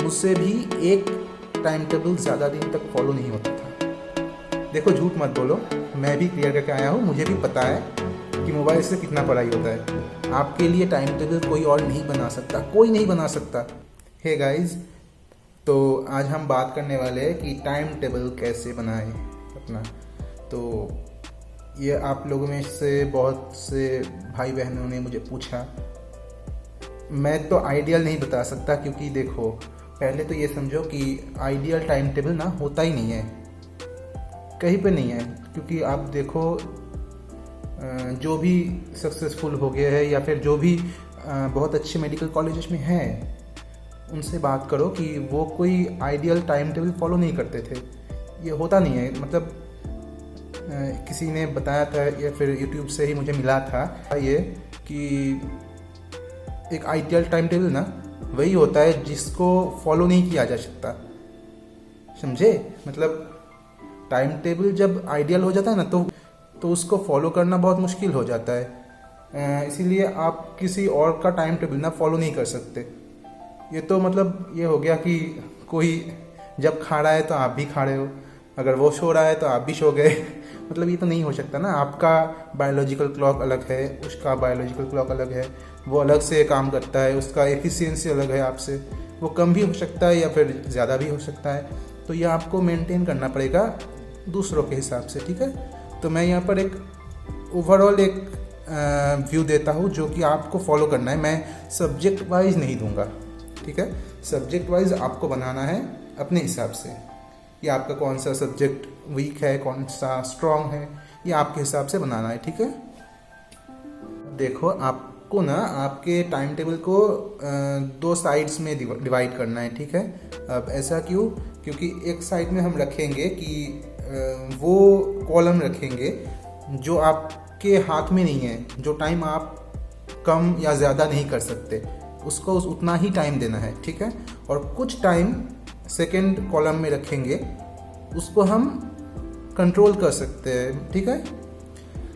मुझसे भी एक टाइम टेबल ज़्यादा दिन तक फॉलो नहीं होता था। देखो झूठ मत बोलो, मैं भी क्लियर करके आया हूँ, मुझे भी पता है कि मोबाइल से कितना पढ़ाई होता है। आपके लिए टाइम टेबल कोई और नहीं बना सकता, कोई नहीं बना सकता। हे गाइस, तो आज हम बात करने वाले हैं कि टाइम टेबल कैसे बनाएं अपना। तो ये आप लोगों में से बहुत से भाई बहनों ने मुझे पूछा। मैं तो आइडियल नहीं बता सकता, क्योंकि देखो पहले तो ये समझो कि आइडियल टाइम टेबल ना होता ही नहीं है, कहीं पे नहीं है। क्योंकि आप देखो जो भी सक्सेसफुल हो गए हैं या फिर जो भी बहुत अच्छे मेडिकल कॉलेजेस में हैं, उनसे बात करो कि वो कोई आइडियल टाइम टेबल फॉलो नहीं करते थे। ये होता नहीं है। मतलब किसी ने बताया था या फिर यूट्यूब से ही मुझे मिला था ये कि एक आइडियल टाइम टेबल ना वही होता है जिसको फॉलो नहीं किया जा सकता, समझे। मतलब टाइम टेबल जब आइडियल हो जाता है ना तो उसको फॉलो करना बहुत मुश्किल हो जाता है। इसीलिए आप किसी और का टाइम टेबल ना फॉलो नहीं कर सकते। ये तो मतलब ये हो गया कि कोई जब खा रहा है तो आप भी खा रहे हो, अगर वो सो रहा है तो आप भी सो गए। मतलब ये तो नहीं हो सकता ना। आपका बायोलॉजिकल क्लॉक अलग है, उसका बायोलॉजिकल क्लॉक अलग है, वो अलग से काम करता है, उसका एफिशिएंसी अलग है आपसे। वो कम भी हो सकता है या फिर ज़्यादा भी हो सकता है। तो ये आपको मेंटेन करना पड़ेगा दूसरों के हिसाब से, ठीक है। तो मैं यहाँ पर एक ओवरऑल एक व्यू देता हूँ जो कि आपको फॉलो करना है। मैं सब्जेक्ट वाइज नहीं दूंगा, ठीक है। सब्जेक्ट वाइज आपको बनाना है अपने हिसाब से। ये आपका कौन सा सब्जेक्ट वीक है, कौन सा स्ट्रॉन्ग है, ये आपके हिसाब से बनाना है, ठीक है। देखो आपको ना आपके टाइम टेबल को दो साइड्स में डिवाइड करना है, ठीक है। अब ऐसा क्यों? क्योंकि एक साइड में हम रखेंगे कि वो कॉलम रखेंगे जो आपके हाथ में नहीं है, जो टाइम आप कम या ज़्यादा नहीं कर सकते, उसको उतना ही टाइम देना है, ठीक है। और कुछ टाइम सेकेंड कॉलम में रखेंगे, उसको हम कंट्रोल कर सकते हैं, ठीक है।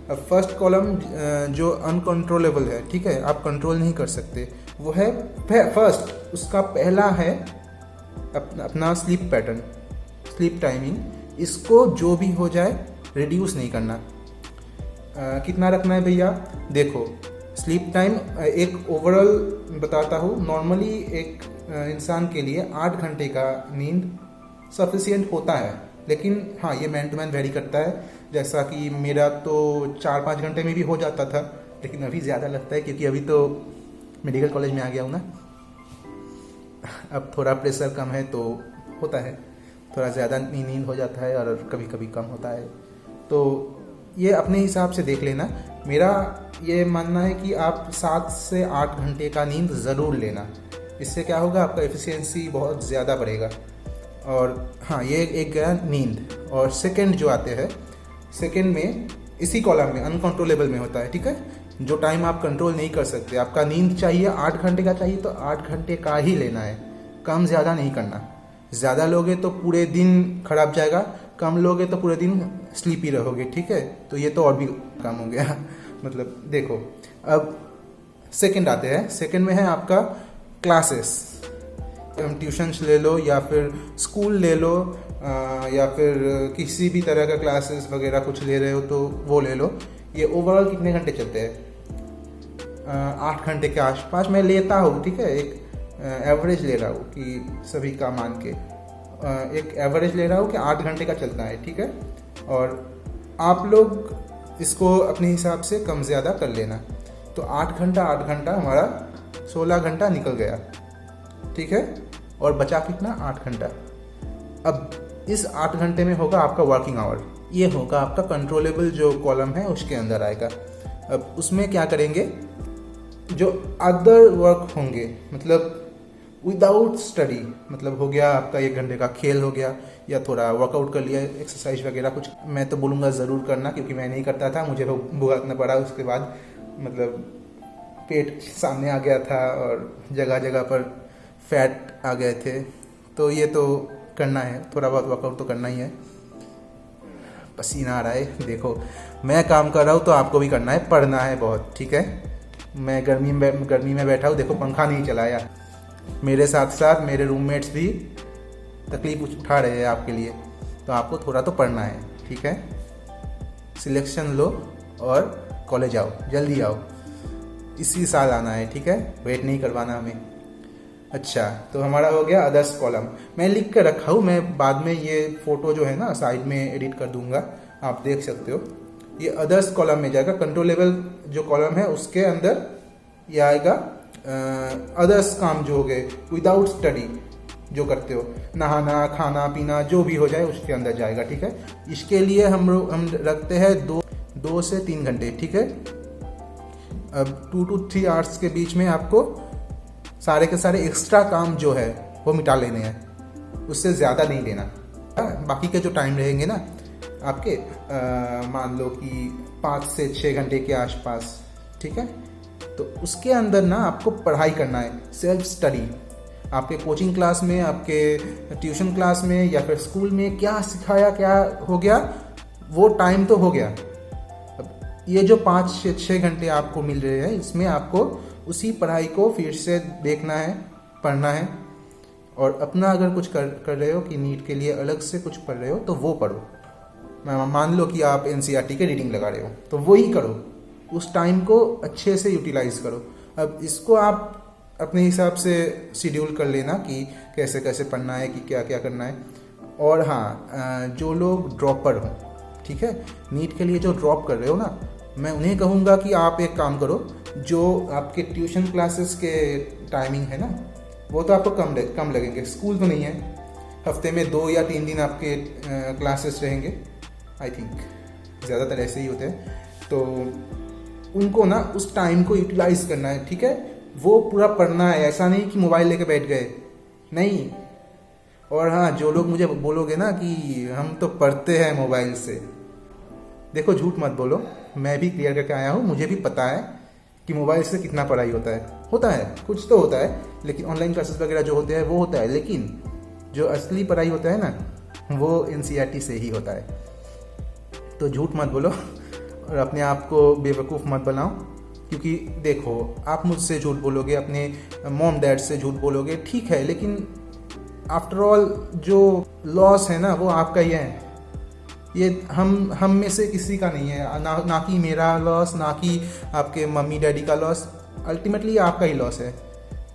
अब फर्स्ट कॉलम जो अनकंट्रोलेबल है, ठीक है, आप कंट्रोल नहीं कर सकते, वो है फर्स्ट। उसका पहला है अपना स्लीप पैटर्न, स्लीप टाइमिंग। इसको जो भी हो जाए रिड्यूस नहीं करना। कितना रखना है भैया? देखो स्लीप टाइम एक ओवरऑल बताता हूँ। नॉर्मली एक इंसान के लिए 8 घंटे का नींद सफिशिएंट होता है, लेकिन हाँ ये मैन टू मैन वेरी करता है। जैसा कि मेरा तो 4-5 घंटे में भी हो जाता था, लेकिन अभी ज़्यादा लगता है क्योंकि अभी तो मेडिकल कॉलेज में आ गया हूँ ना। अब थोड़ा प्रेशर कम है तो होता है, थोड़ा ज़्यादा नींद हो जाता है और कभी कभी कम होता है। तो ये अपने हिसाब से देख लेना। मेरा ये मानना है कि आप 7 से 8 घंटे का नींद ज़रूर लेना। इससे क्या होगा, आपका एफिशिएंसी बहुत ज़्यादा बढ़ेगा। और हाँ, ये एक गया नींद। और सेकंड जो आते हैं, सेकंड में इसी कॉलम में अनकंट्रोलेबल में होता है, ठीक है। जो टाइम आप कंट्रोल नहीं कर सकते, आपका नींद चाहिए 8 घंटे का चाहिए तो 8 घंटे का ही लेना है, कम ज़्यादा नहीं करना। ज़्यादा लोगे तो पूरे दिन खराब जाएगा, कम लोगे तो पूरे दिन स्लीपी रहोगे, ठीक है। तो ये तो और भी काम हो गया। मतलब देखो अब सेकंड आते हैं। सेकंड में है आपका क्लासेस। ट्यूशन्स ले लो या फिर स्कूल ले लो, या फिर किसी भी तरह का क्लासेस वगैरह कुछ ले रहे हो तो वो ले लो। ये ओवरऑल कितने घंटे चलते हैं? 8 घंटे के आसपास मैं लेता हूँ, ठीक है। एक एवरेज ले रहा हूँ कि सभी का मान के एक एवरेज ले रहा हूँ कि 8 घंटे का चलता है, ठीक है। और आप लोग इसको अपने हिसाब से कम ज़्यादा कर लेना। तो 8 घंटा हमारा 16 घंटा निकल गया, ठीक है। और बचा कितना? 8 घंटा। अब इस 8 घंटे में होगा आपका वर्किंग आवर। ये होगा आपका कंट्रोलेबल जो कॉलम है उसके अंदर आएगा। अब उसमें क्या करेंगे, जो अदर वर्क होंगे, मतलब विदाउट स्टडी, मतलब हो गया आपका 1 घंटे का खेल हो गया या थोड़ा वर्कआउट कर लिया, एक्सरसाइज वगैरह कुछ। मैं तो बोलूँगा ज़रूर करना, क्योंकि मैं नहीं करता था, मुझे भुगतना पड़ा उसके बाद। मतलब पेट सामने आ गया था और जगह जगह पर फैट आ गए थे। तो ये तो करना है, थोड़ा बहुत वर्कआउट तो करना ही है। पसीना आ रहा है, देखो मैं काम कर रहा हूँ तो आपको भी करना है, पढ़ना है बहुत, ठीक है। मैं गर्मी में बैठा हूँ, देखो पंखा नहीं चलाया। मेरे साथ साथ मेरे रूममेट्स भी तकलीफ उठा रहे हैं आपके लिए, तो आपको थोड़ा तो पढ़ना है, ठीक है। सिलेक्शन लो और कॉलेज आओ, जल्दी आओ, इसी साल आना है, ठीक है, वेट नहीं करवाना हमें। अच्छा, तो हमारा हो गया अदर्स कॉलम। मैं लिख कर रखा हूँ, मैं बाद में ये फ़ोटो जो है ना साइड में एडिट कर दूंगा, आप देख सकते हो। ये अदर्स कॉलम में जाएगा, कंट्रोलेबल जो कॉलम है उसके अंदर ये आएगा अदर्स काम जो हो गए विदाउट स्टडी जो करते हो, नहाना खाना पीना जो भी हो जाए उसके अंदर जाएगा, ठीक है। इसके लिए हम रखते हैं 2 से 3 घंटे, ठीक है। अब 2 to 3 आवर्स के बीच में आपको सारे के सारे एक्स्ट्रा काम जो है वो मिटा लेने हैं, उससे ज़्यादा नहीं लेना। बाकी के जो टाइम रहेंगे ना आपके, मान लो कि 5 से 6 घंटे के आसपास, ठीक है, तो उसके अंदर ना आपको पढ़ाई करना है, सेल्फ स्टडी। आपके कोचिंग क्लास में, आपके ट्यूशन क्लास में या फिर स्कूल में क्या सिखाया, क्या हो गया, वो टाइम तो हो गया। अब ये जो 5 से 6 घंटे आपको मिल रहे हैं, इसमें आपको उसी पढ़ाई को फिर से देखना है, पढ़ना है। और अपना अगर कुछ कर रहे हो कि नीट के लिए अलग से कुछ पढ़ रहे हो तो वो पढ़ो। मान लो कि आप NCERT के रीडिंग लगा रहे हो तो वो ही करो, उस टाइम को अच्छे से यूटिलाइज करो। अब इसको आप अपने हिसाब से शेड्यूल कर लेना कि कैसे कैसे पढ़ना है, कि क्या क्या करना है। और हाँ, जो लोग ड्रॉपर हों, ठीक है, नीट के लिए जो ड्रॉप कर रहे हो ना, मैं उन्हें कहूँगा कि आप एक काम करो, जो आपके ट्यूशन क्लासेस के टाइमिंग है ना, वो तो आपको कम लगेंगे, स्कूल तो नहीं है, हफ्ते में 2 या 3 दिन आपके क्लासेस रहेंगे, आई थिंक ज़्यादातर ऐसे ही होते हैं। तो उनको ना उस टाइम को यूटिलाइज करना है, ठीक है, वो पूरा पढ़ना है, ऐसा नहीं कि मोबाइल लेके बैठ गए, नहीं। और हाँ, जो लोग मुझे बोलोगे ना कि हम तो पढ़ते हैं मोबाइल से, देखो झूठ मत बोलो, मैं भी क्लियर करके आया हूँ, मुझे भी पता है कि मोबाइल से कितना पढ़ाई होता है, कुछ तो होता है, लेकिन ऑनलाइन क्लासेस वगैरह जो होते हैं वो होता है, लेकिन जो असली पढ़ाई होता है ना वो NCERT से ही होता है। तो झूठ मत बोलो और अपने आप को बेवकूफ़ मत बनाओ, क्योंकि देखो आप मुझसे झूठ बोलोगे, अपने मॉम डैड से झूठ बोलोगे, ठीक है, लेकिन आफ्टर ऑल जो लॉस है ना वो आपका ही है, ये हम में से किसी का नहीं है, ना कि मेरा लॉस, ना कि आपके मम्मी डैडी का लॉस, अल्टीमेटली आपका ही लॉस है।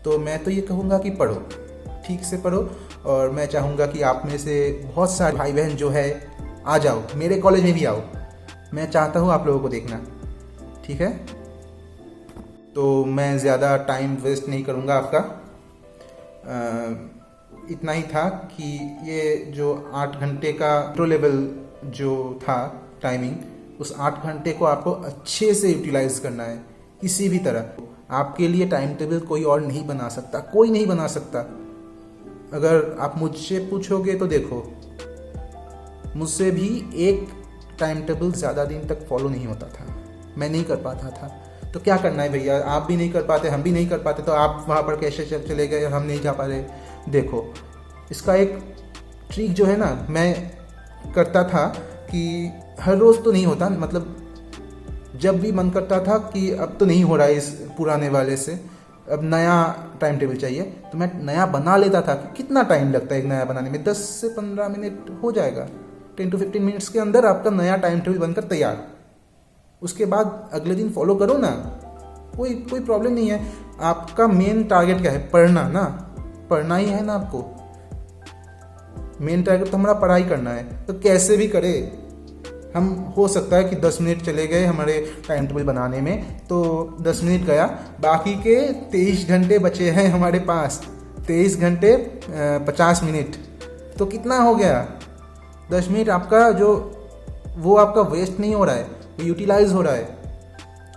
तो मैं तो ये कहूँगा कि पढ़ो, ठीक से पढ़ो। और मैं चाहूँगा कि आप में से बहुत सारे भाई बहन जो है आ जाओ, मेरे कॉलेज में भी आओ, मैं चाहता हूँ आप लोगों को देखना, ठीक है। तो मैं ज़्यादा टाइम वेस्ट नहीं करूँगा आपका, इतना ही था कि ये जो 8 घंटे का लेवल जो था टाइमिंग, उस 8 घंटे को आपको अच्छे से यूटिलाइज करना है किसी भी तरह। आपके लिए टाइम टेबल कोई और नहीं बना सकता, कोई नहीं बना सकता। अगर आप मुझसे पूछोगे तो देखो, मुझसे भी एक टाइम टेबल ज़्यादा दिन तक फॉलो नहीं होता था, मैं नहीं कर पाता था। तो क्या करना है भैया, आप भी नहीं कर पाते, हम भी नहीं कर पाते, तो आप वहाँ पर कैसे चले गए, हम नहीं जा पा रहे। देखो इसका एक ट्रिक जो है ना, मैं करता था कि हर रोज़ तो नहीं होता, मतलब जब भी मन करता था कि अब तो नहीं हो रहा है इस पुराने वाले से, अब नया टाइम टेबल चाहिए, तो मैं नया बना लेता था। कि कितना टाइम लगता है एक नया बनाने में, 10 से 15 मिनट हो जाएगा, 10 to 15 मिनट्स के अंदर आपका नया टाइम टेबल बनकर तैयार। उसके बाद अगले दिन फॉलो करो ना, कोई प्रॉब्लम नहीं है। आपका मेन टारगेट क्या है, पढ़ना ना, पढ़ना ही है ना आपको, मेन टारगेट तो हमारा पढ़ाई करना है। तो कैसे भी करे, हम हो सकता है कि 10 मिनट चले गए हमारे टाइम टेबल बनाने में, तो 10 मिनट गया, बाकी के 23 घंटे बचे हैं हमारे पास, 23 घंटे 50 मिनट, तो कितना हो गया, 10 मिनट आपका जो वो आपका वेस्ट नहीं हो रहा है, वो यूटिलाइज हो रहा है।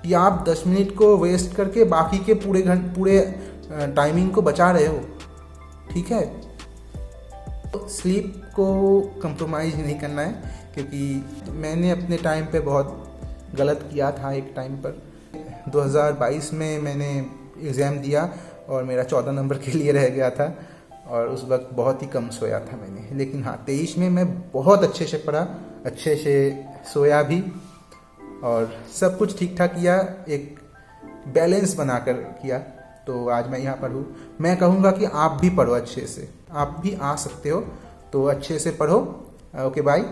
कि आप 10 मिनट को वेस्ट करके बाकी के पूरे टाइमिंग को बचा रहे हो, ठीक है। तो स्लीप को कंप्रोमाइज़ नहीं करना है, क्योंकि मैंने अपने टाइम पे बहुत गलत किया था। एक टाइम पर 2022 में मैंने एग्ज़ाम दिया और मेरा 14 नंबर के लिए रह गया था, और उस वक्त बहुत ही कम सोया था मैंने। लेकिन हाँ, 23 में मैं बहुत अच्छे से पढ़ा, अच्छे से सोया भी, और सब कुछ ठीक ठाक किया, एक बैलेंस बनाकर किया। तो आज मैं यहाँ पर हूँ। मैं कहूँगा कि आप भी पढ़ो अच्छे से, आप भी आ सकते हो, तो अच्छे से पढ़ो। Okay bye.